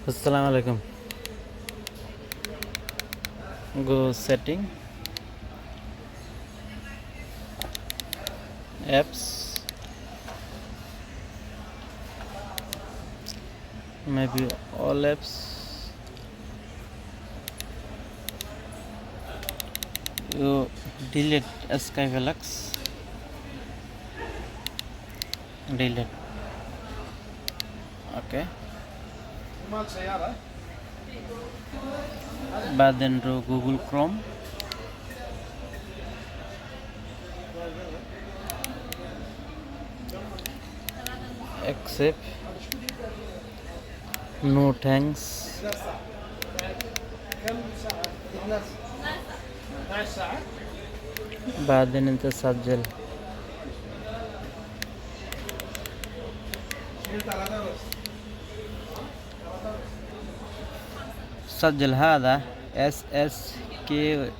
Assalamu alaikum. Go setting, apps, maybe all apps. You delete Flix, delete. Okay. बाद then to Google Chrome, accept, no thanks. बाद then into سجل. سجل هذا SSKY.cc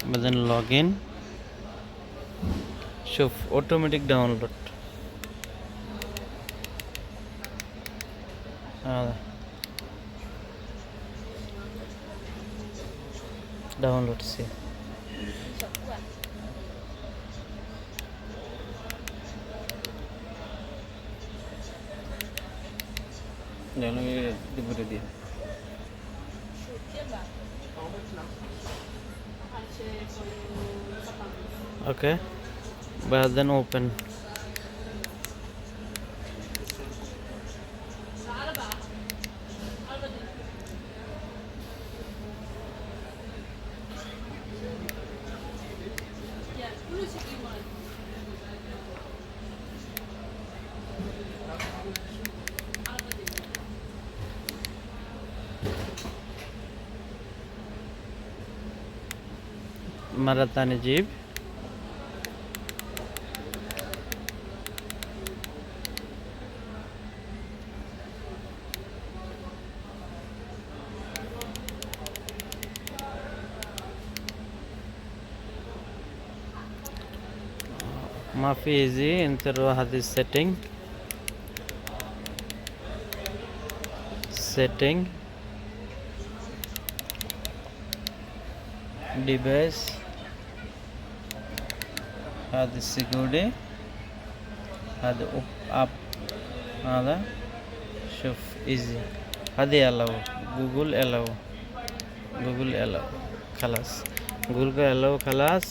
بعدين login. شوف automatic download. هذا download سي jangan diberi dia. Okay, but then open. Maratani Jeep. ما في easy انت روح هذه setting device هذا security هذا up هذا شوف easy هذه allow Google allow خلاص Google allow خلاص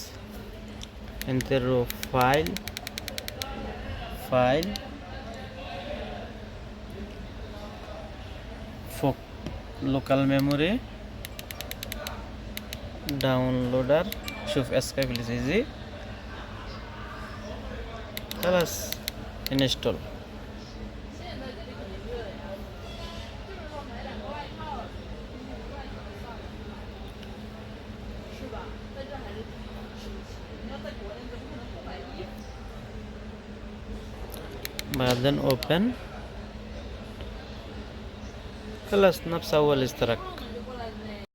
انت رو file for local memory downloader شوف اسكيب easy خلاص install بعدين open خلاص نفس أول اشتراك.